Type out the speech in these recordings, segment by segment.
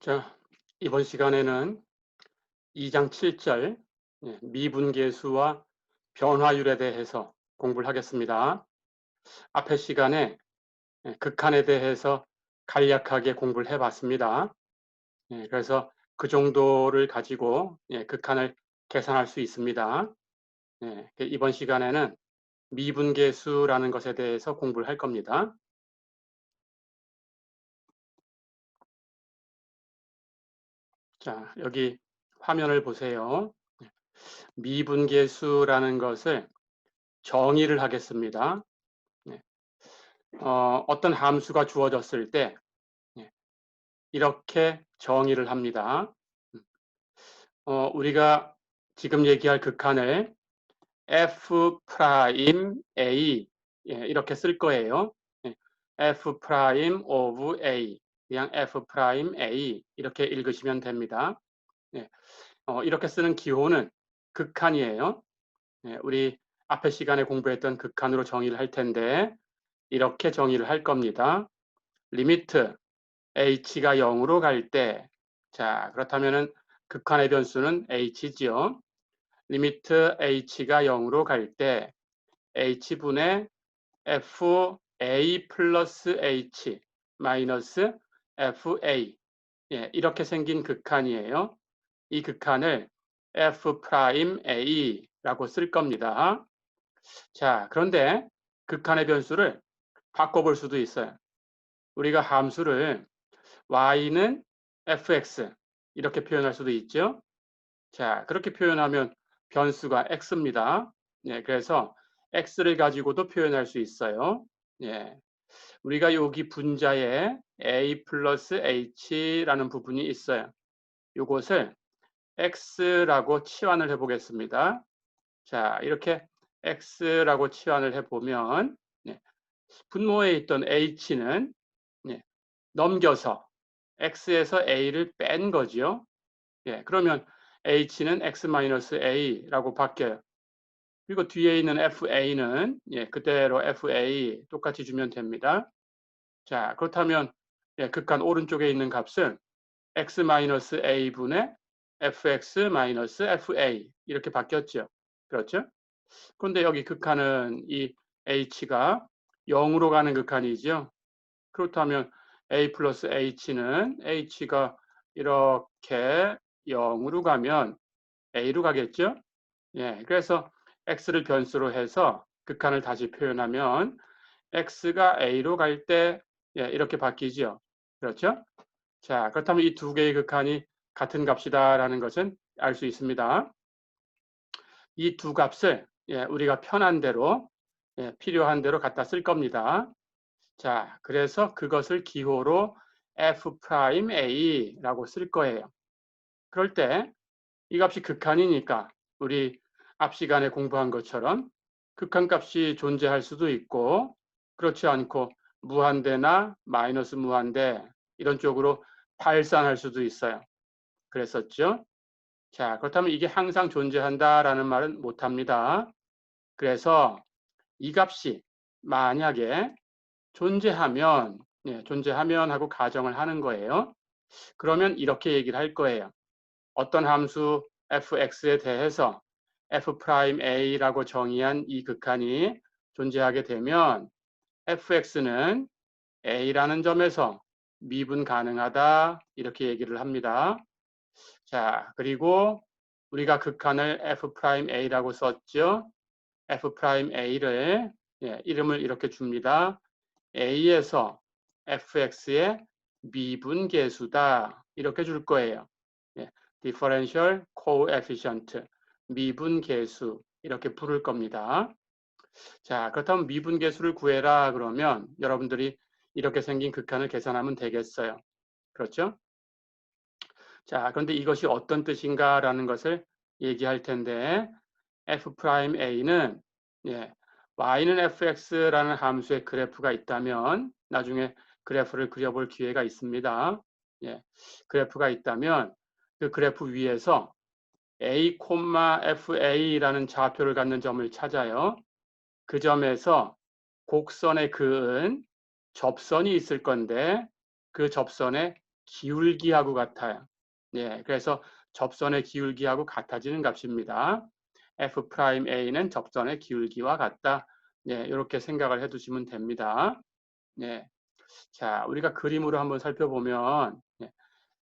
자, 이번 시간에는 2장 7절 미분계수와 변화율에 대해서 공부를 하겠습니다. 앞의 시간에 극한에 대해서 간략하게 공부를 해봤습니다. 그래서 그 정도를 가지고 극한을 계산할 수 있습니다. 이번 시간에는 미분계수라는 것에 대해서 공부를 할 겁니다. 자, 여기 화면을 보세요. 미분계수라는 것을 정의를 하겠습니다. 어떤 함수가 주어졌을 때 이렇게 정의를 합니다. 우리가 지금 얘기할 극한을 f 프라임 a 이렇게 쓸 거예요. f 프라임 of a 그냥 f 프라임 a 이렇게 읽으시면 됩니다. 이렇게 쓰는 기호는 극한이에요. 우리 앞에 시간에 공부했던 극한으로 정의를 할 텐데 이렇게 정의를 할 겁니다. 리미트 h가 0으로 갈 때, 자, 그렇다면은 극한의 변수는 h지요. 리미트 h가 0으로 갈 때 h분의 fa 플러스 h 마이너스 fa 이렇게 생긴 극한이에요. 이 극한을 f 프라임 a라고 쓸 겁니다. 자, 그런데 극한의 변수를 바꿔볼 수도 있어요. 우리가 함수를 y는 fx 이렇게 표현할 수도 있죠. 자, 그렇게 표현하면 변수가 x입니다. 그래서 x를 가지고도 표현할 수 있어요. 우리가 여기 분자에 a 플러스 h라는 부분이 있어요. 이것을 x라고 치환을 해보겠습니다. 자, 이렇게 x라고 치환을 해보면 분모에 있던 h는 넘겨서 x에서 a를 뺀 거죠. 그러면 h는 x-a라고 바뀌어요. 그리고 뒤에 있는 fa는 그대로 fa 똑같이 주면 됩니다. 자, 그렇다면 극한 오른쪽에 있는 값은 x-a분의 fx-fa 이렇게 바뀌었죠. 그렇죠? 그런데 여기 극한은 이 h가 0으로 가는 극한이죠. 그렇다면 a 플러스 h는 h가 이렇게 0으로 가면 a로 가겠죠? 그래서 x를 변수로 해서 극한을 다시 표현하면 x가 a로 갈 때 이렇게 바뀌죠. 그렇죠? 자, 그렇다면 이 두 개의 극한이 같은 값이다라는 것은 알 수 있습니다. 이 두 값을 우리가 편한 대로 필요한 대로 갖다 쓸 겁니다. 자, 그래서 그것을 기호로 f'a라고 쓸 거예요. 그럴 때 이 값이 극한이니까 우리 앞 시간에 공부한 것처럼 극한값이 존재할 수도 있고 그렇지 않고 무한대나 마이너스 무한대 이런 쪽으로 발산할 수도 있어요. 그랬었죠. 자, 그렇다면 이게 항상 존재한다라는 말은 못합니다. 그래서 이 값이 만약에 존재하면 존재하면 하고 가정을 하는 거예요. 그러면 이렇게 얘기를 할 거예요. 어떤 함수 fx에 대해서 f'a라고 정의한 이 극한이 존재하게 되면 fx는 a라는 점에서 미분 가능하다 이렇게 얘기를 합니다. 자, 그리고 우리가 극한을 f'a라고 썼죠. f'a를 이름을 이렇게 줍니다. a에서 fx의 미분계수다 이렇게 줄 거예요. differential coefficient 미분계수 이렇게 부를 겁니다. 자, 그렇다면 미분계수를 구해라 그러면 여러분들이 이렇게 생긴 극한을 계산하면 되겠어요. 그렇죠? 자, 그런데 이것이 어떤 뜻인가라는 것을 얘기할 텐데 f'a는 y는 fx라는 함수의 그래프가 있다면 나중에 그래프를 그려볼 기회가 있습니다. 그래프가 있다면 그 그래프 위에서 a, fa라는 좌표를 갖는 점을 찾아요. 그 점에서 곡선에 그은 접선이 있을 건데 그 접선의 기울기하고 같아요. 예, 그래서 접선의 기울기하고 같아지는 값입니다. f'A는 접선의 기울기와 같다. 예, 이렇게 생각을 해두시면 됩니다. 예, 자, 우리가 그림으로 한번 살펴보면 예,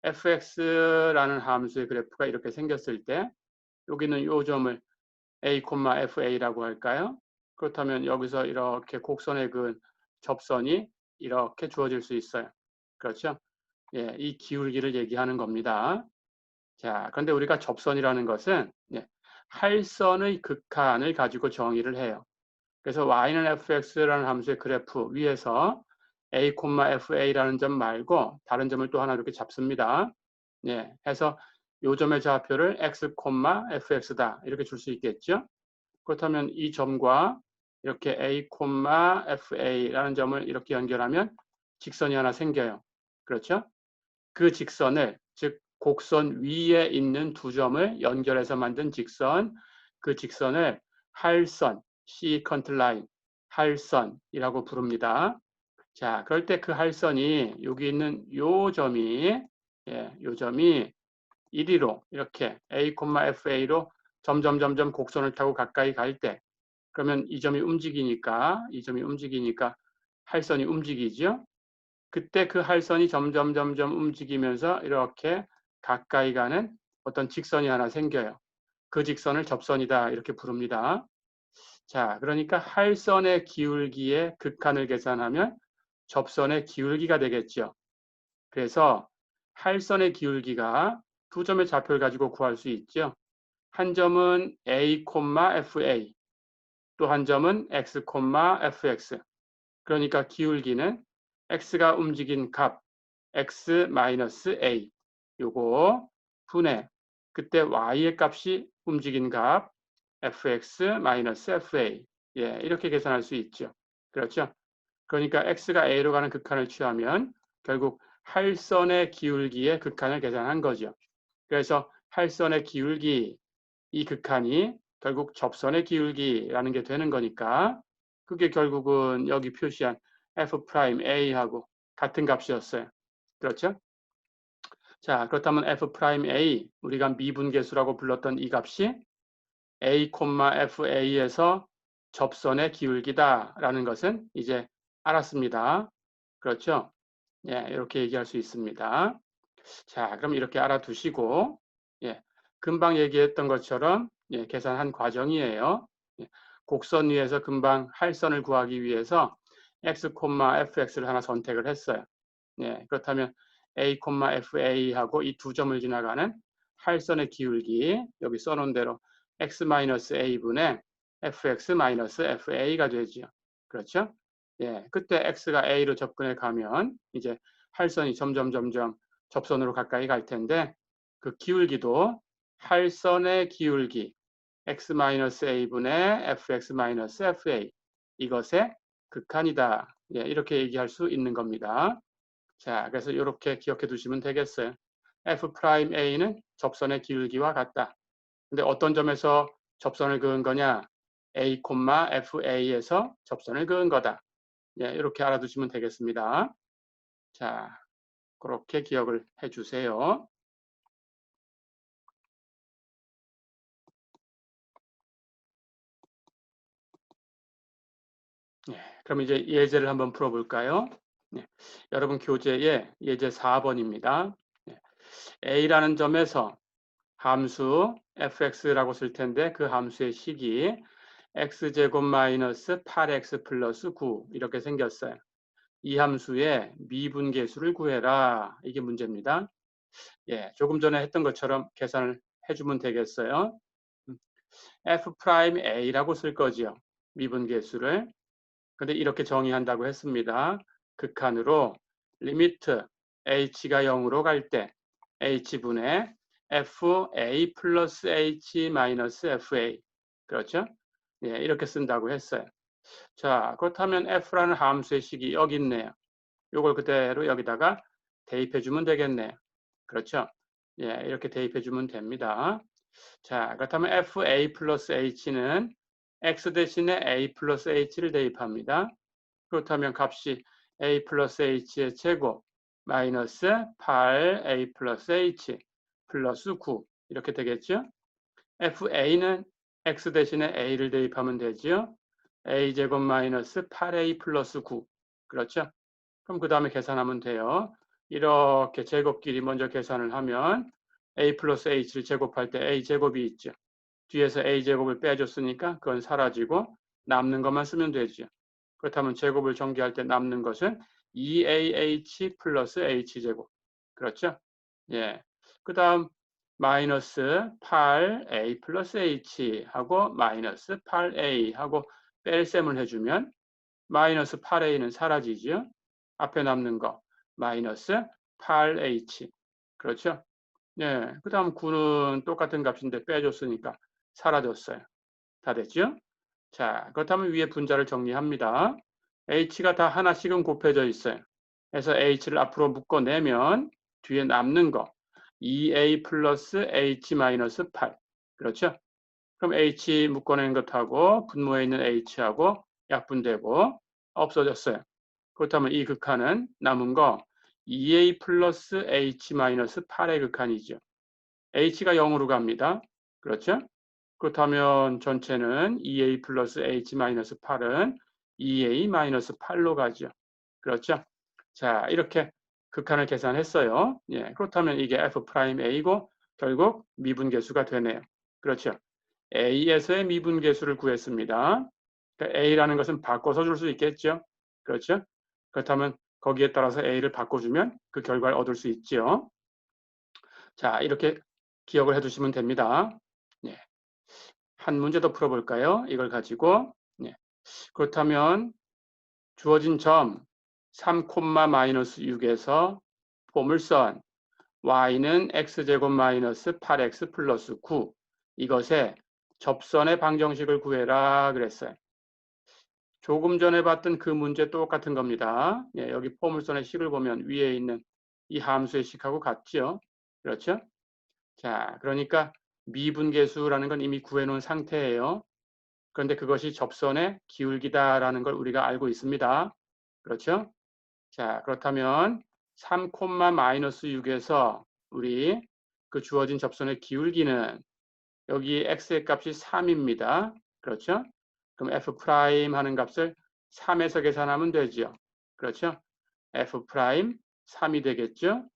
fx라는 함수의 그래프가 이렇게 생겼을 때 여기는 요 점을 a, fa라고 할까요? 그렇다면 여기서 이렇게 곡선의 그 접선이 이렇게 주어질 수 있어요. 그렇죠? 예, 이 기울기를 얘기하는 겁니다. 자, 그런데 우리가 접선이라는 것은 예, 할선의 극한을 가지고 정의를 해요. 그래서 y는 fx라는 함수의 그래프 위에서 a, fa라는 점 말고 다른 점을 또 하나 이렇게 잡습니다. 예, 해서 요 점의 좌표를 x, fx다 이렇게 줄 수 있겠죠. 그렇다면 이 점과 이렇게 a, fa라는 점을 이렇게 연결하면 직선이 하나 생겨요. 그렇죠? 그 직선을 즉 곡선 위에 있는 두 점을 연결해서 만든 직선, 그 직선을 할선, secant line, 할선이라고 부릅니다. 자, 그럴 때 그 할선이 여기 있는 요 점이 요 점이 이리로 이렇게 a, fa로 점점 곡선을 타고 가까이 갈 때 그러면 이 점이 움직이니까 할선이 움직이죠. 그때 그 할선이 점점 움직이면서 이렇게 가까이 가는 어떤 직선이 하나 생겨요. 그 직선을 접선이다 이렇게 부릅니다. 자, 그러니까 할선의 기울기의 극한을 계산하면 접선의 기울기가 되겠죠. 그래서 할선의 기울기가 두 점의 좌표를 가지고 구할 수 있죠. 한 점은 a, fa, 또 한 점은 x, fx. 그러니까 기울기는 x가 움직인 값 x-a 요거 분해 그때 y의 값이 움직인 값 fx-fa 예, 이렇게 계산할 수 있죠. 그렇죠? 그러니까 x가 a로 가는 극한을 취하면 결국 할선의 기울기의 극한을 계산한 거죠. 그래서 할선의 기울기 이 극한이 결국 접선의 기울기라는 게 되는 거니까 그게 결국은 여기 표시한 f'A하고 같은 값이었어요. 그렇죠? 자, 그렇다면 f'A, 우리가 미분계수라고 불렀던 이 값이 a, fa에서 접선의 기울기다라는 것은 이제 알았습니다. 그렇죠? 예, 이렇게 얘기할 수 있습니다. 자, 그럼 이렇게 알아두시고 예, 금방 얘기했던 것처럼 예, 계산한 과정이에요. 예, 곡선 위에서 금방 할선을 구하기 위해서 x, fx를 하나 선택을 했어요. 예, 그렇다면 a, fa하고 이 두 점을 지나가는 할선의 기울기 여기 써놓은 대로 x-a분의 fx-fa가 되죠. 그렇죠? 예, 그때 x가 a로 접근해 가면 이제 할선이 점점 접선으로 가까이 갈 텐데 그 기울기도 할선의 기울기 x-a분의 fx-fa 이것의 극한이다. 예, 이렇게 얘기할 수 있는 겁니다. 자, 그래서 이렇게 기억해 두시면 되겠어요. f'A는 접선의 기울기와 같다. 근데 어떤 점에서 접선을 그은 거냐? a, fa에서 접선을 그은 거다. 예, 이렇게 알아두시면 되겠습니다. 자, 그렇게 기억을 해 주세요. 예, 그럼 이제 예제를 한번 풀어볼까요? 예, 여러분 교재에 예제 4번입니다. 예, A라는 점에서 함수 fx라고 쓸 텐데 그 함수의 식이 x제곱 마이너스 8x 플러스 9 이렇게 생겼어요. 이 함수의 미분계수를 구해라. 이게 문제입니다. 예, 조금 전에 했던 것처럼 계산을 해주면 되겠어요. f'A라고 쓸 거지요. 미분계수를. 근데 이렇게 정의한다고 했습니다. 극한으로 리미트 h가 0으로 갈 때 h분의 fa 플러스 h 마이너스 fa 그렇죠? 예, 이렇게 쓴다고 했어요. 자, 그렇다면 f라는 함수의 식이 여기 있네요. 이걸 그대로 여기다가 대입해주면 되겠네요. 그렇죠? 예, 이렇게 대입해주면 됩니다. 자, 그렇다면 fa 플러스 h는 x 대신에 a 플러스 h를 대입합니다. 그렇다면 값이 a 플러스 h의 제곱 마이너스 8a 플러스 h 플러스 9 이렇게 되겠죠. fa는 x 대신에 a를 대입하면 되죠. a제곱 마이너스 8a 플러스 9 그렇죠. 그럼 그 다음에 계산하면 돼요. 이렇게 제곱끼리 먼저 계산을 하면 a 플러스 h를 제곱할 때 a 제곱이 있죠. 뒤에서 a 제곱을 빼줬으니까 그건 사라지고 남는 것만 쓰면 되죠. 그렇다면 제곱을 전개할 때 남는 것은 2ah 플러스 h제곱. 그렇죠? 예. 그 다음 마이너스 8a 플러스 h 하고 마이너스 8a 하고 뺄셈을 해주면 마이너스 8a는 사라지죠. 앞에 남는 거 마이너스 8h. 그렇죠? 예. 그 다음 9는 똑같은 값인데 빼줬으니까 사라졌어요. 다 됐죠? 자, 그렇다면 위에 분자를 정리합니다. h가 다 하나씩은 곱해져 있어요. 그래서 h를 앞으로 묶어내면 뒤에 남는 거 2a 플러스 h 마이너스 8. 그렇죠? 그럼 h 묶어낸 것하고 분모에 있는 h하고 약분되고 없어졌어요. 그렇다면 이 극한은 남은 거 2a 플러스 h 마이너스 8의 극한이죠. h가 0으로 갑니다. 그렇죠? 그렇다면 전체는 2a 플러스 h 마이너스 8은 2a 마이너스 8로 가죠. 그렇죠? 자, 이렇게 극한을 계산했어요. 예, 그렇다면 이게 f'a고 결국 미분계수가 되네요. 그렇죠? a에서의 미분계수를 구했습니다. 그러니까 a라는 것은 바꿔서 줄 수 있겠죠? 그렇죠? 그렇다면 거기에 따라서 a를 바꿔주면 그 결과를 얻을 수 있죠. 자, 이렇게 기억을 해두시면 됩니다. 예. 한 문제 더 풀어볼까요? 이걸 가지고. 예. 그렇다면 주어진 점 3,-6에서 포물선 y는 x제곱 마이너스 8x 플러스 9 이것의 접선의 방정식을 구해라 그랬어요. 조금 전에 봤던 그 문제 똑같은 겁니다. 예, 여기 포물선의 식을 보면 위에 있는 이 함수의 식하고 같죠. 그렇죠? 자, 그러니까 미분계수라는 건 이미 구해놓은 상태예요. 그런데 그것이 접선의 기울기다라는 걸 우리가 알고 있습니다. 그렇죠? 자, 그렇다면 3,-6에서 우리 그 주어진 접선의 기울기는 여기 x의 값이 3입니다. 그렇죠? 그럼 f' 하는 값을 3에서 계산하면 되죠. 그렇죠? f' 3이 되겠죠?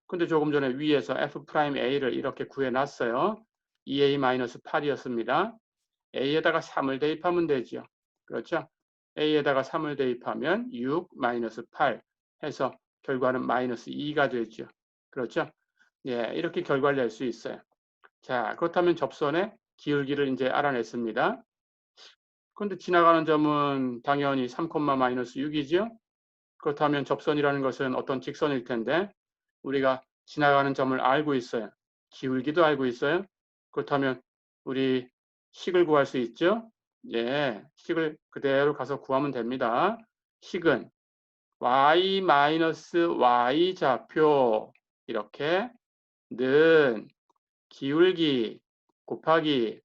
근데 조금 전에 위에서 f'a를 이렇게 구해놨어요. 2a-8이었습니다. a에다가 3을 대입하면 되죠. 그렇죠? a에다가 3을 대입하면 6-8 해서 결과는 마이너스 2가 되죠. 그렇죠? 예, 이렇게 결과를 낼 수 있어요. 자, 그렇다면 접선의 기울기를 이제 알아냈습니다. 그런데 지나가는 점은 당연히 3,-6이죠. 그렇다면 접선이라는 것은 어떤 직선일 텐데 우리가 지나가는 점을 알고 있어요. 기울기도 알고 있어요. 그렇다면 우리 식을 구할 수 있죠. 예, 식을 그대로 가서 구하면 됩니다. 식은 y-y 좌표 이렇게 는 기울기 곱하기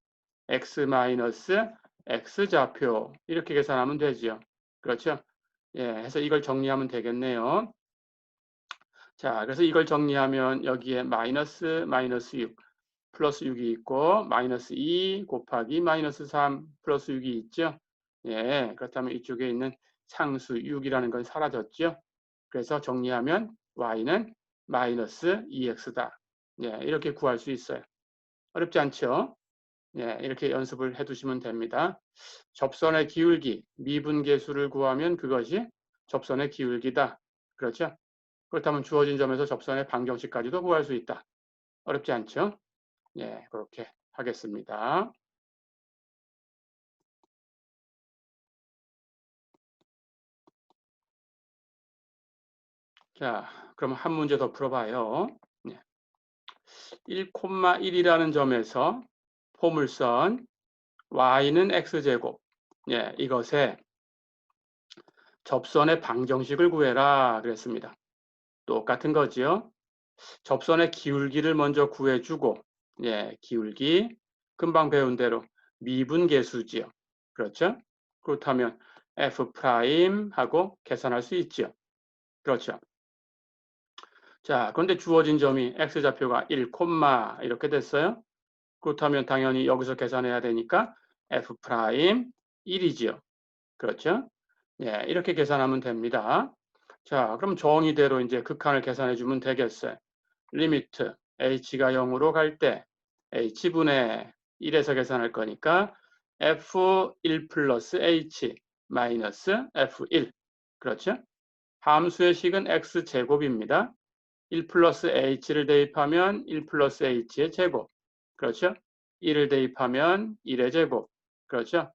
x 좌표 이렇게 계산하면 되죠. 그렇죠? 예, 해서 이걸 정리하면 되겠네요. 자, 그래서 이걸 정리하면 여기에 마이너스 6 플러스 6이 있고 마이너스 2 곱하기 마이너스 3 플러스 6이 있죠. 예, 그렇다면 이쪽에 있는 상수 6이라는 건 사라졌죠. 그래서 정리하면 y는 마이너스 2x다. 예, 이렇게 구할 수 있어요. 어렵지 않죠? 예, 이렇게 연습을 해두시면 됩니다. 접선의 기울기, 미분계수를 구하면 그것이 접선의 기울기다. 그렇죠? 그렇다면 주어진 점에서 접선의 방정식까지도 구할 수 있다. 어렵지 않죠? 예, 그렇게 하겠습니다. 자, 그럼 한 문제 더 풀어봐요. 1,1이라는 점에서 포물선 y는 x제곱 예, 이것의 접선의 방정식을 구해라 그랬습니다. 똑같은 거지요. 접선의 기울기를 먼저 구해주고 예, 기울기 금방 배운 대로 미분계수지요. 그렇죠? 그렇다면 f' 하고 계산할 수 있죠. 그렇죠. 자, 그런데 주어진 점이 x좌표가 1, 이렇게 됐어요. 그렇다면 당연히 여기서 계산해야 되니까 f 프라임 1이지요. 그렇죠? 예, 이렇게 계산하면 됩니다. 자, 그럼 정의대로 이제 극한을 계산해 주면 되겠어요. 리미트 h가 0으로 갈 때 h분의 1에서 계산할 거니까 f1 플러스 h 마이너스 f1. 그렇죠? 함수의 식은 x제곱입니다. 1 플러스 h를 대입하면 1 플러스 h의 제곱. 그렇죠? 1을 대입하면 1의 제곱. 그렇죠?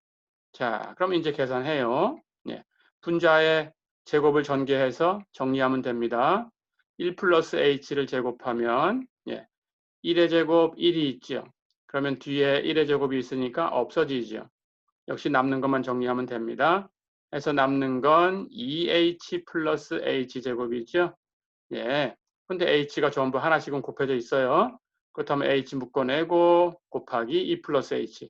자, 그럼 이제 계산해요. 예. 분자의 제곱을 전개해서 정리하면 됩니다. 1 플러스 h를 제곱하면 1의 제곱 1이 있죠. 그러면 뒤에 1의 제곱이 있으니까 없어지죠. 역시 남는 것만 정리하면 됩니다. 해서 남는 건 2h 플러스 h 제곱이죠. 예. 근데 h가 전부 하나씩은 곱해져 있어요. 그렇다면 h 묶어내고 곱하기 2 플러스 h.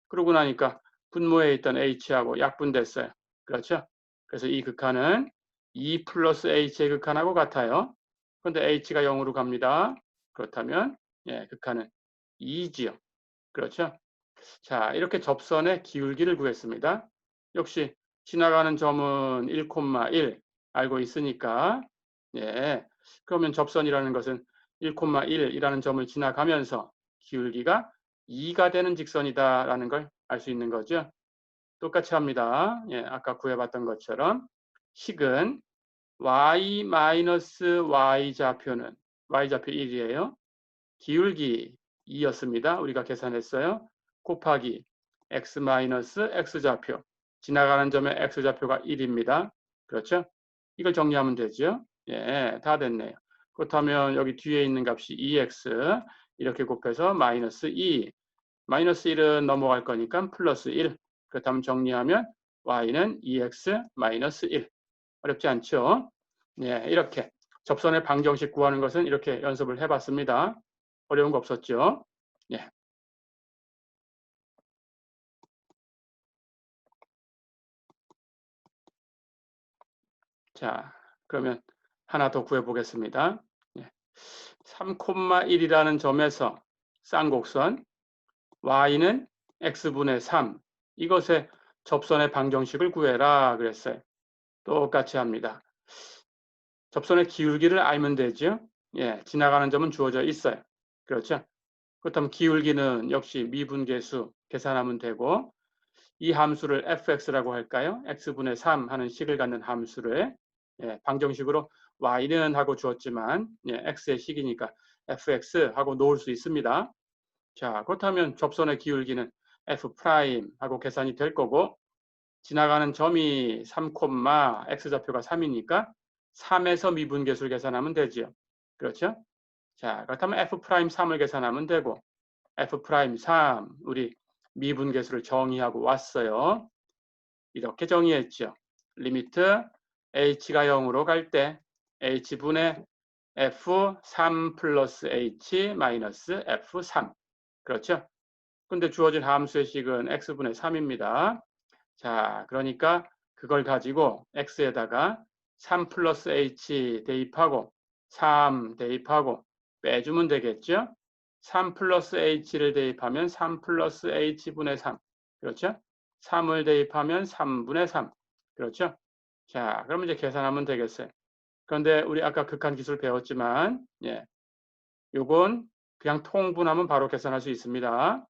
그러고 나니까 분모에 있던 h하고 약분됐어요. 그렇죠? 그래서 이 극한은 2 플러스 h의 극한하고 같아요. 그런데 h가 0으로 갑니다. 그렇다면 극한은 2지요. 그렇죠? 자, 이렇게 접선의 기울기를 구했습니다. 역시 지나가는 점은 1,1 알고 있으니까 그러면 접선이라는 것은 1,1이라는 점을 지나가면서 기울기가 2가 되는 직선이다라는 걸 알 수 있는 거죠. 똑같이 합니다. 아까 구해봤던 것처럼 식은 y 좌표는 y좌표 1이에요. 기울기 2였습니다. 우리가 계산했어요. 곱하기 x-x좌표. 지나가는 점의 x좌표가 1입니다. 그렇죠? 이걸 정리하면 되죠. 다 됐네요. 그렇다면 여기 뒤에 있는 값이 2x 이렇게 곱해서 마이너스 2. 마이너스 1은 넘어갈 거니까 플러스 1. 그렇다면 정리하면 y는 2x 마이너스 1. 어렵지 않죠? 이렇게 접선의 방정식 구하는 것은 이렇게 연습을 해봤습니다. 어려운 거 없었죠? 예. 자, 그러면 하나 더 구해보겠습니다. 3,1이라는 점에서 쌍곡선 y는 x분의 3 이것의 접선의 방정식을 구해라 그랬어요. 똑같이 합니다. 접선의 기울기를 알면 되죠. 지나가는 점은 주어져 있어요. 그렇죠? 그렇다면 기울기는 역시 미분계수 계산하면 되고 이 함수를 fx라고 할까요? x분의 3 하는 식을 갖는 함수를 방정식으로 y는 하고 주었지만 x의 식이니까 fx 하고 놓을 수 있습니다. 자, 그렇다면 접선의 기울기는 f 프라임 하고 계산이 될 거고 지나가는 점이 3, x좌표가 3이니까 3에서 미분계수를 계산하면 되죠. 그렇죠? 자, 그렇다면 f 프라임 3을 계산하면 되고 f 프라임 3 우리 미분계수를 정의하고 왔어요. 이렇게 정의했죠. 리미트 h가 0으로 갈 때 h분의 f3 플러스 h 마이너스 f3. 그렇죠? 근데 주어진 함수의 식은 x분의 3입니다. 자, 그러니까 그걸 가지고 x에다가 3 플러스 h 대입하고 3 대입하고 빼주면 되겠죠? 3 플러스 h를 대입하면 3 플러스 h분의 3. 그렇죠? 3을 대입하면 3분의 3. 그렇죠? 자, 그럼 이제 계산하면 되겠어요. 그런데 우리 아까 극한 기술 배웠지만 요건 그냥 통분하면 바로 계산할 수 있습니다.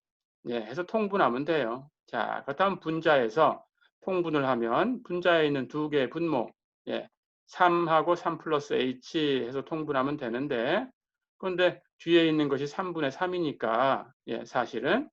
해서 통분하면 돼요. 자, 그렇다면 분자에서 통분을 하면 분자에 있는 두 개의 분모 3하고 3 플러스 h 해서 통분하면 되는데 그런데 뒤에 있는 것이 3분의 3이니까 사실은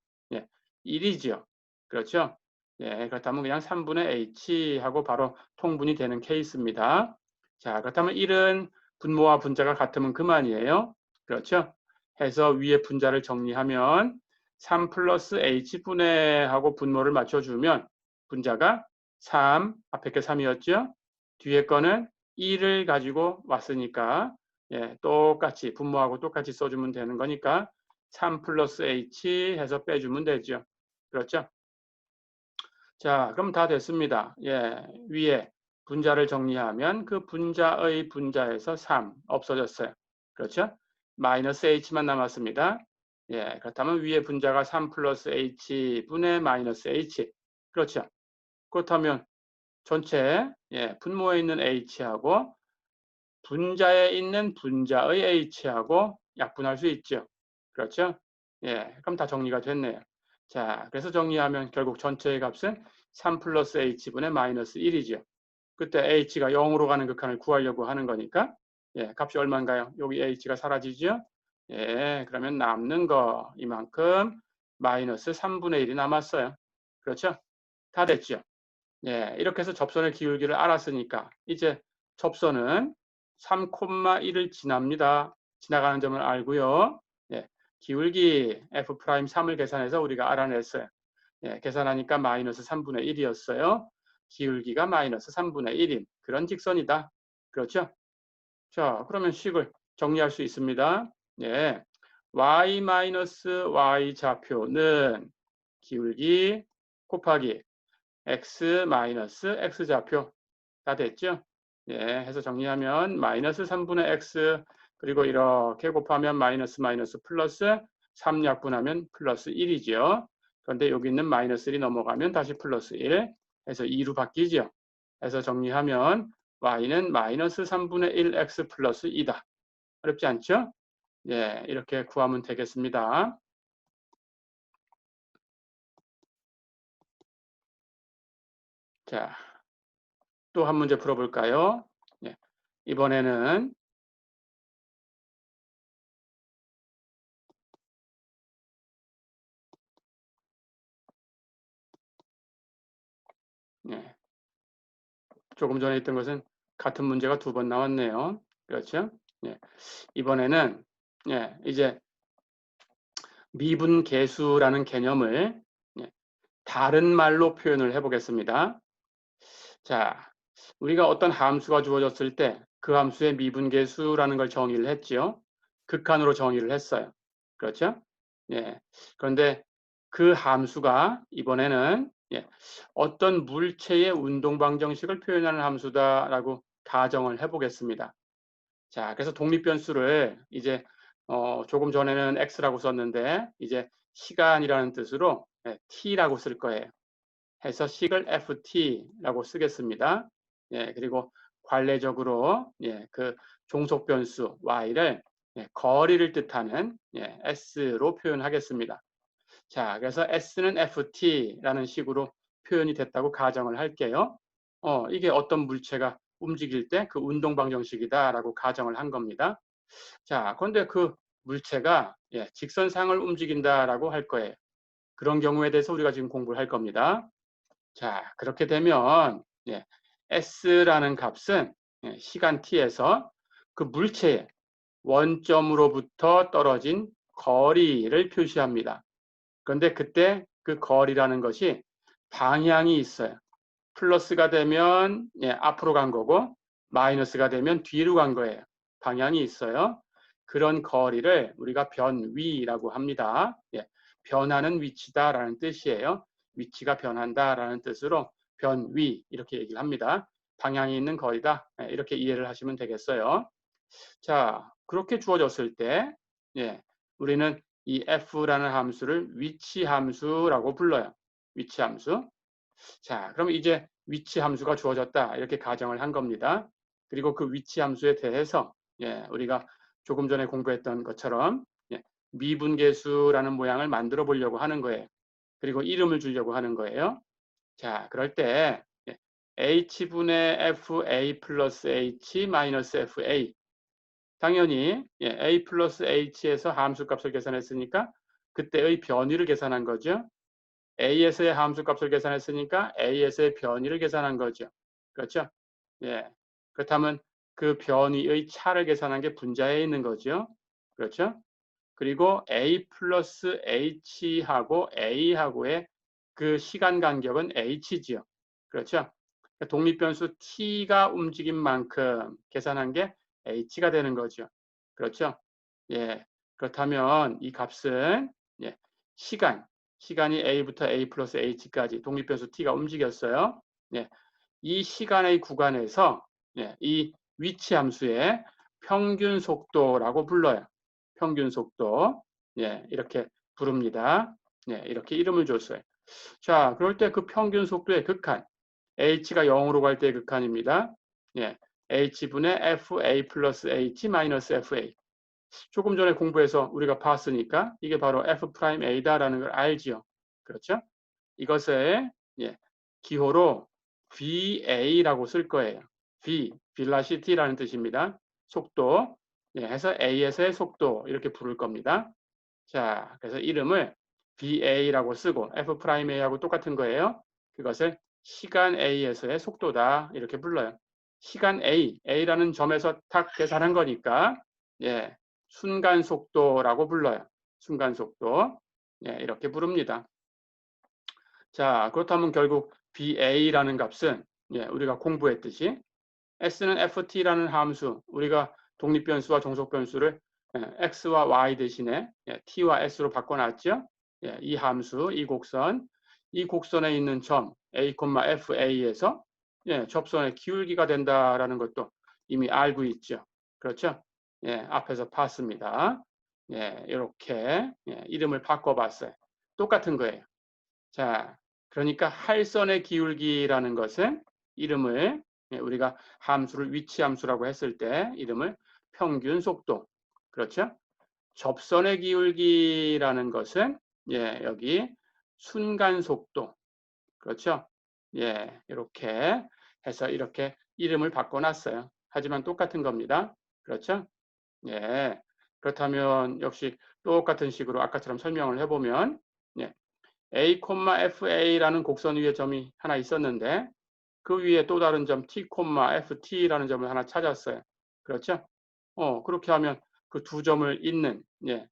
1이죠. 그렇죠? 그렇다면 그냥 3분의 h 하고 바로 통분이 되는 케이스입니다. 자, 그렇다면 1은 분모와 분자가 같으면 그만이에요. 그렇죠? 해서 위에 분자를 정리하면 3 플러스 h분의 하고 분모를 맞춰주면 분자가 3, 앞에 게 3이었죠? 뒤에 거는 1을 가지고 왔으니까 똑같이 분모하고 똑같이 써주면 되는 거니까 3 플러스 h 해서 빼주면 되죠. 그렇죠? 자, 그럼 다 됐습니다. 위에 분자를 정리하면 그 분자의 분자에서 3 없어졌어요. 그렇죠? 마이너스 h만 남았습니다. 예, 그렇다면 위에 분자가 3 플러스 h분의 마이너스 h. 그렇죠? 그렇다면 전체 분모에 있는 h하고 분자에 있는 분자의 h하고 약분할 수 있죠. 그렇죠? 예, 그럼 다 정리가 됐네요. 자, 그래서 정리하면 결국 전체의 값은 3 플러스 h분의 마이너스 1이죠. 그때 h가 0으로 가는 극한을 구하려고 하는 거니까 예, 값이 얼마인가요? 여기 h가 사라지죠? 예, 그러면 남는 거 이만큼 마이너스 3분의 1이 남았어요. 그렇죠? 다 됐죠? 예, 이렇게 해서 접선의 기울기를 알았으니까 이제 접선은 3,1을 지납니다. 지나가는 점을 알고요. 예, 기울기 F'3을 계산해서 우리가 알아냈어요. 예, 계산하니까 마이너스 3분의 1이었어요. 기울기가 마이너스 3분의 1인 그런 직선이다. 그렇죠? 자, 그러면 식을 정리할 수 있습니다. 예, y 좌표는 기울기 곱하기 x x좌표 다 됐죠? 예, 해서 정리하면 마이너스 3분의 x 그리고 이렇게 곱하면 마이너스 플러스 3 약분하면 플러스 1이죠. 그런데 여기 있는 마이너스 1이 넘어가면 다시 플러스 1 해서 2로 바뀌죠. 해서 정리하면 y는 마이너스 3분의 1 x 플러스 2다. 어렵지 않죠? 예, 이렇게 구하면 되겠습니다. 자, 또 한 문제 풀어볼까요? 예, 이번에는 예, 조금 전에 있던 것은 같은 문제가 두 번 나왔네요. 그렇죠? 예, 이번에는 이제 미분계수라는 개념을 다른 말로 표현을 해보겠습니다. 자, 우리가 어떤 함수가 주어졌을 때 그 함수의 미분계수라는 걸 정의를 했죠. 극한으로 정의를 했어요. 그렇죠? 예. 그런데 그 함수가 이번에는 어떤 물체의 운동방정식을 표현하는 함수다라고 가정을 해보겠습니다. 자, 그래서 독립변수를 이제 조금 전에는 x라고 썼는데 이제 시간이라는 뜻으로 t라고 쓸 거예요. 해서 식을 ft라고 쓰겠습니다. 예, 그리고 관례적으로 그 종속 변수 y를 거리를 뜻하는 s로 표현하겠습니다. 자, 그래서 s는 ft라는 식으로 표현이 됐다고 가정을 할게요. 이게 어떤 물체가 움직일 때 그 운동 방정식이다라고 가정을 한 겁니다. 자, 그런데 그 물체가 직선상을 움직인다라고 할 거예요. 그런 경우에 대해서 우리가 지금 공부를 할 겁니다. 자, 그렇게 되면 S라는 값은 시간 t에서 그 물체의 원점으로부터 떨어진 거리를 표시합니다. 그런데 그때 그 거리라는 것이 방향이 있어요. 플러스가 되면 앞으로 간 거고 마이너스가 되면 뒤로 간 거예요. 방향이 있어요. 그런 거리를 우리가 변위라고 합니다. 변하는 위치다라는 뜻이에요. 위치가 변한다라는 뜻으로 변위 이렇게 얘기를 합니다. 방향이 있는 거리다 이렇게 이해를 하시면 되겠어요. 자, 그렇게 주어졌을 때 우리는 이 f라는 함수를 위치 함수라고 불러요. 위치 함수. 자, 그럼 이제 위치 함수가 주어졌다 이렇게 가정을 한 겁니다. 그리고 그 위치 함수에 대해서 우리가 조금 전에 공부했던 것처럼 미분계수라는 모양을 만들어 보려고 하는 거예요. 그리고 이름을 주려고 하는 거예요. 자, 그럴 때 h분의 fa 플러스 h 마이너스 fa 당연히 a 플러스 h에서 함수값을 계산했으니까 그때의 변위를 계산한 거죠. a에서의 함수값을 계산했으니까 a에서의 변위를 계산한 거죠. 그렇죠? 예. 그렇다면 그 변위의 차를 계산한 게 분자에 있는 거죠. 그렇죠? 그리고 a 플러스 h하고 a하고의 그 시간 간격은 h지요. 그렇죠? 독립변수 t가 움직인 만큼 계산한 게 h가 되는 거죠. 그렇죠? 예. 그렇다면 이 값은 시간이 a부터 a 플러스 h까지 독립변수 t가 움직였어요. 이 시간의 구간에서 이 위치 함수의 평균 속도라고 불러요. 평균 속도. 예, 이렇게 부릅니다. 예, 이렇게 이름을 줬어요. 자, 그럴 때 그 평균 속도의 극한, h가 0으로 갈 때의 극한입니다. 예, h분의 fa 플러스 h 마이너스 fa. 조금 전에 공부해서 우리가 봤으니까 이게 바로 f'a다라는 걸 알지요. 그렇죠? 이것을 예, 기호로 VA라고 쓸 거예요. V, velocity라는 뜻입니다. 속도. 예, 해서 A에서의 속도 이렇게 부를 겁니다. 자, 그래서 이름을 VA라고 쓰고 F'A하고 똑같은 거예요. 그것을 시간 A에서의 속도다 이렇게 불러요. 시간 A, A라는 점에서 딱 계산한 거니까 예, 순간 속도라고 불러요. 순간 속도. 예, 이렇게 부릅니다. 자, 그렇다면 결국 BA라는 값은 예, 우리가 공부했듯이 S는 FT라는 함수, 우리가 독립변수와 종속변수를 X와 Y 대신에 T와 S로 바꿔놨죠. 예, 이 함수, 이 곡선에 있는 점 A, FA에서 예, 접선의 기울기가 된다라는 것도 이미 알고 있죠. 그렇죠? 예, 앞에서 봤습니다. 예, 이렇게 이름을 바꿔봤어요. 똑같은 거예요. 자, 그러니까 할선의 기울기라는 것은 이름을 우리가 함수를 위치 함수라고 했을 때 이름을 평균 속도. 그렇죠? 접선의 기울기라는 것은 여기 순간 속도. 그렇죠? 예, 이렇게 해서 이렇게 이름을 바꿔놨어요. 하지만 똑같은 겁니다. 그렇죠? 예. 그렇다면 역시 똑같은 식으로 아까처럼 설명을 해보면 예, A, FA라는 곡선 위에 점이 하나 있었는데 그 위에 또 다른 점 T, FT라는 점을 하나 찾았어요. 그렇죠? 그렇게 하면 그 두 점을 잇는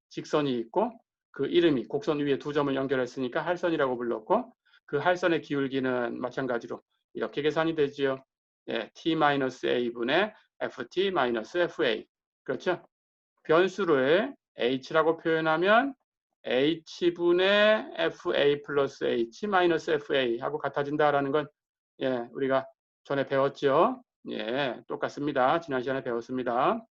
직선이 있고 그 이름이 곡선 위에 두 점을 연결했으니까 할선이라고 불렀고 그 할선의 기울기는 마찬가지로 이렇게 계산이 되지요. 예, T-A분의 FT-FA. 그렇죠? 변수를 h라고 표현하면 h분의 fa 플러스 h 마이너스 fa 하고 같아진다라는 건 우리가 전에 배웠죠. 예, 똑같습니다. 지난 시간에 배웠습니다.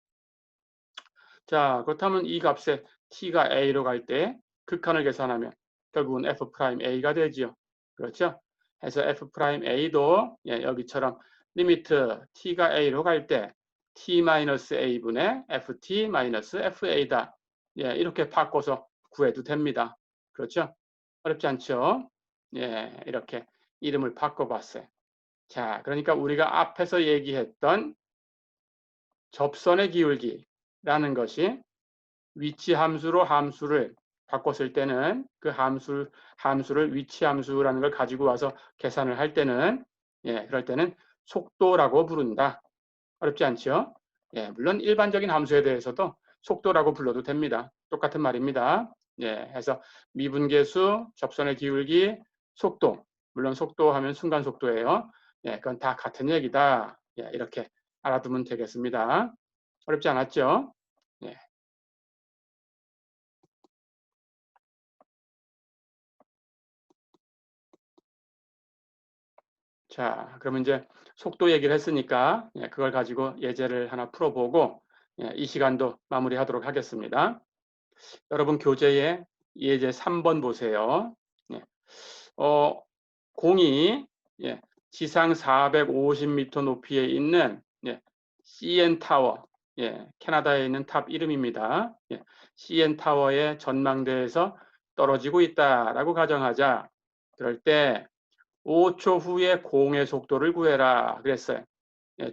자, 그렇다면 이 값에 t가 a로 갈 때 극한을 계산하면 결국은 f'a가 되지요. 그렇죠? 해서 f'a도 여기처럼 리미트 t가 a로 갈 때 t-a분의 ft-fa다. 예, 이렇게 바꿔서 구해도 됩니다. 그렇죠? 어렵지 않죠? 예, 이렇게 이름을 바꿔봤어요. 자, 그러니까 우리가 앞에서 얘기했던 접선의 기울기라는 것이 위치 함수로 함수를 바꿨을 때는 그 함수를 위치 함수라는 걸 가지고 와서 계산을 할 때는 그럴 때는 속도라고 부른다. 어렵지 않죠? 예, 물론 일반적인 함수에 대해서도 속도라고 불러도 됩니다. 똑같은 말입니다. 예, 해서 미분계수, 접선의 기울기, 속도. 물론 속도 하면 순간 속도예요. 예, 그건 다 같은 얘기다. 예, 이렇게 알아두면 되겠습니다. 어렵지 않았죠? 예. 자, 그러면 이제 속도 얘기를 했으니까 그걸 가지고 예제를 하나 풀어보고 이 시간도 마무리하도록 하겠습니다. 여러분 교재에 예제 3번 보세요. 공이 지상 450m 높이에 있는 CN 타워, 캐나다에 있는 탑 이름입니다. CN 타워의 전망대에서 떨어지고 있다라고 가정하자. 그럴 때 5초 후에 공의 속도를 구해라 그랬어요.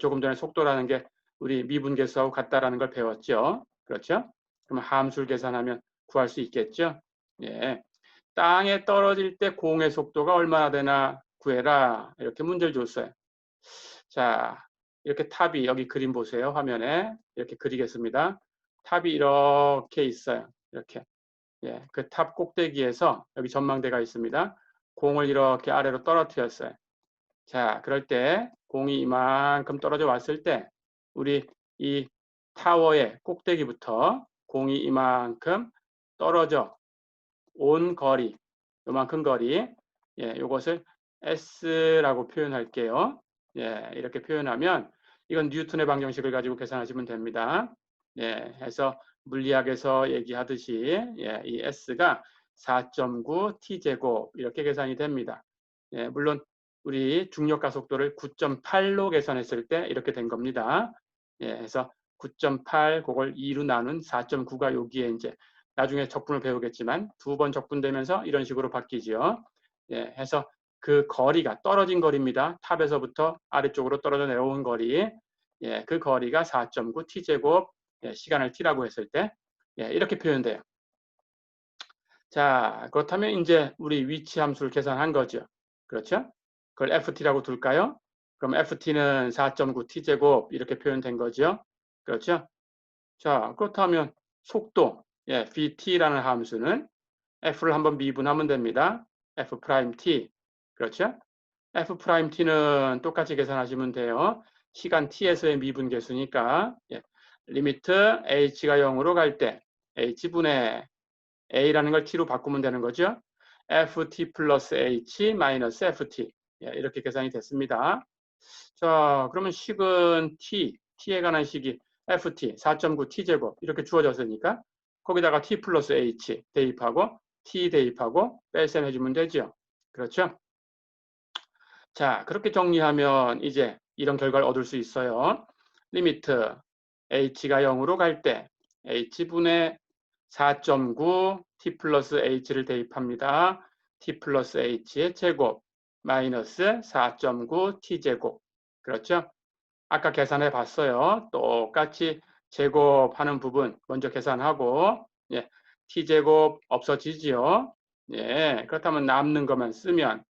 조금 전에 속도라는 게 우리 미분계수하고 같다라는 걸 배웠죠. 그렇죠? 그럼 함수를 계산하면 구할 수 있겠죠. 예. 땅에 떨어질 때 공의 속도가 얼마나 되나 구해라. 이렇게 문제를 줬어요. 자, 이렇게 탑이 여기 그림 보세요. 화면에 이렇게 그리겠습니다. 탑이 이렇게 있어요. 이렇게. 예, 그 탑 꼭대기에서 여기 전망대가 있습니다. 공을 이렇게 아래로 떨어뜨렸어요. 자, 그럴 때 공이 이만큼 떨어져 왔을 때 우리 이 타워의 꼭대기부터 공이 이만큼 떨어져 온 거리, 요만큼 거리, 요것을 S라고 표현할게요. 이렇게 표현하면 이건 뉴턴의 방정식을 가지고 계산하시면 됩니다. 예, 해서 물리학에서 얘기하듯이 예, 이 S가 4.9 T제곱 이렇게 계산이 됩니다. 예, 물론 우리 중력 가속도를 9.8로 계산했을 때 이렇게 된 겁니다. 예, 해서 9.8 그걸 2로 나눈 4.9가 여기에 이제 나중에 적분을 배우겠지만 두 번 적분되면서 이런 식으로 바뀌죠. 예, 해서 그 거리가 떨어진 거리입니다. 탑에서부터 아래쪽으로 떨어져 내려온 거리. 예, 그 거리가 4.9 T제곱 예, 시간을 t라고 했을 때 예, 이렇게 표현돼요. 자, 그렇다면 이제 우리 위치 함수를 계산한 거죠. 그렇죠? 그걸 ft라고 둘까요? 그럼 ft는 4.9 t제곱 이렇게 표현된 거죠. 그렇죠? 자, 그렇다면 속도 예, vt라는 함수는 f를 한번 미분하면 됩니다. f't. 그렇죠? f't는 똑같이 계산하시면 돼요. 시간 t에서의 미분 계수니까 예. 리미트 h가 0으로 갈 때 h분의 a라는 걸 t로 바꾸면 되는 거죠. ft 플러스 h 마이너스 ft 예, 이렇게 계산이 됐습니다. 자, 그러면 식은 t에 관한 식이 ft 4.9 t제곱 이렇게 주어졌으니까 거기다가 t 플러스 h 대입하고 t 대입하고 뺄셈 해주면 되죠. 그렇죠? 자, 그렇게 정리하면 이제 이런 결과를 얻을 수 있어요. 리미트 h가 0으로 갈 때 h분의 4.9 t 플러스 h를 대입합니다. t 플러스 h의 제곱 마이너스 4.9 t제곱. 그렇죠? 아까 계산해 봤어요. 똑같이 제곱하는 부분 먼저 계산하고 예, t제곱 없어지지요. 예, 그렇다면 남는 것만 쓰면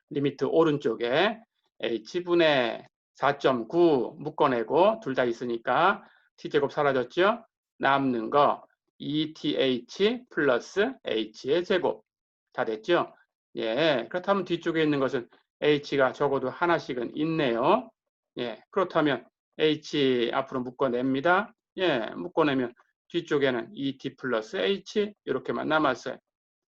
리미트 오른쪽에 h분의 4.9 묶어내고 둘 다 있으니까 t제곱 사라졌죠? 남는 거 2th 플러스 h의 제곱 다 됐죠? 예, 그렇다면 뒤쪽에 있는 것은 h가 적어도 하나씩은 있네요. 예, 그렇다면 h 앞으로 묶어냅니다. 예, 묶어내면 뒤쪽에는 2t 플러스 h 이렇게만 남았어요.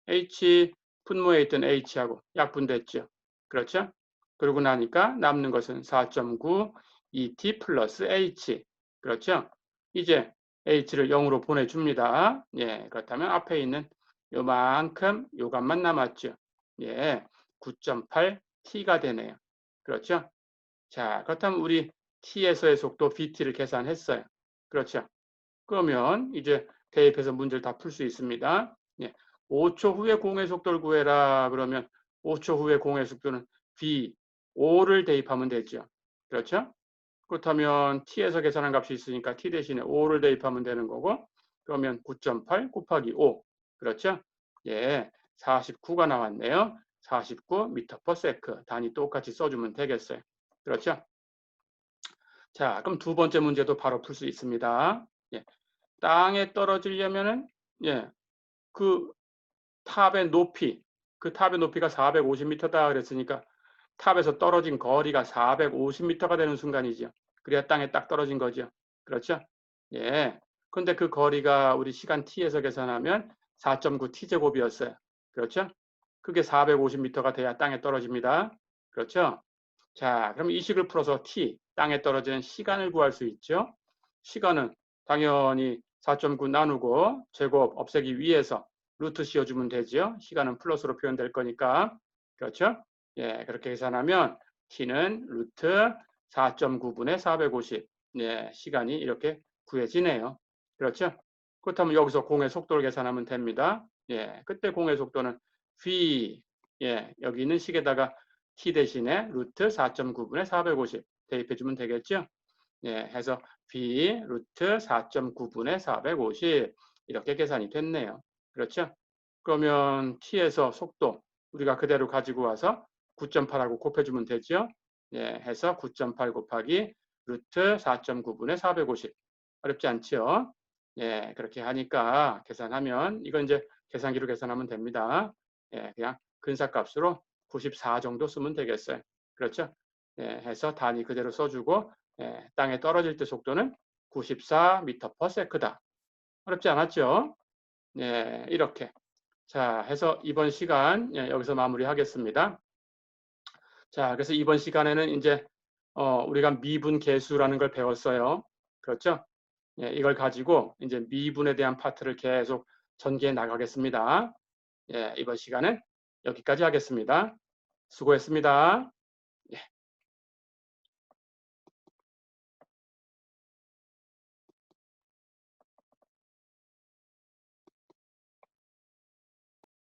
h 분모에 있던 h하고 약분됐죠. 그렇죠? 그러고 나니까 남는 것은 4.9 2t 플러스 h. 그렇죠? 이제 h를 0으로 보내줍니다. 예, 그렇다면 앞에 있는 요만큼 요값만 남았죠. 예, 9.8 t가 되네요. 그렇죠? 자, 그렇다면 우리 t에서의 속도 vt를 계산했어요. 그렇죠? 그러면 이제 대입해서 문제를 다 풀 수 있습니다. 예, 5초 후에 공의 속도를 구해라. 그러면 5초 후에 공의 속도는 v 5를 대입하면 되죠. 그렇죠? 그렇다면 t에서 계산한 값이 있으니까 t 대신에 5를 대입하면 되는 거고 그러면 9.8 곱하기 5. 그렇죠? 예, 49가 나왔네요. 49 미터 퍼 세크 단위 똑같이 써주면 되겠어요. 그렇죠? 자, 그럼 두 번째 문제도 바로 풀 수 있습니다. 예, 땅에 떨어지려면은 예, 그 탑의 높이, 그 탑의 높이가 450m다 그랬으니까 탑에서 떨어진 거리가 450m가 되는 순간이죠. 그래야 땅에 딱 떨어진 거죠. 그렇죠? 예. 근데 그 거리가 우리 시간 t에서 계산하면 4.9 t제곱이었어요. 그렇죠? 그게 450m가 돼야 땅에 떨어집니다. 그렇죠? 자, 그럼 이 식을 풀어서 t, 땅에 떨어지는 시간을 구할 수 있죠. 시간은 당연히 4.9 나누고 제곱 없애기 위해서 루트 씌워주면 되죠. 시간은 플러스로 표현될 거니까. 그렇죠? 예, 그렇게 계산하면 t는 루트 4.9분의 450. 예, 시간이 이렇게 구해지네요. 그렇죠? 그렇다면 여기서 공의 속도를 계산하면 됩니다. 예, 그때 공의 속도는 v, 예, 여기 있는 식에다가 t 대신에 루트 4.9분의 450 대입해주면 되겠죠? 예, 해서 b 루트 4.9분의 450 이렇게 계산이 됐네요. 그렇죠? 그러면 t에서 속도 우리가 그대로 가지고 와서 9.8하고 곱해주면 되죠? 예, 해서 9.8 곱하기 루트 4.9분의 450 어렵지 않죠? 예, 그렇게 하니까 계산하면 이건 이제 계산기로 계산하면 됩니다. 예, 그냥 근사값으로 94 정도 쓰면 되겠어요. 그렇죠? 예, 해서 단위 그대로 써주고 예, 땅에 떨어질 때 속도는 94m/s다. 어렵지 않았죠? 예, 이렇게. 자, 해서 이번 시간 예, 여기서 마무리하겠습니다. 자, 그래서 이번 시간에는 이제 우리가 미분 계수라는 걸 배웠어요. 그렇죠? 예, 이걸 가지고 이제 미분에 대한 파트를 계속 전개해 나가겠습니다. 예, 이번 시간은 여기까지 하겠습니다. 수고했습니다.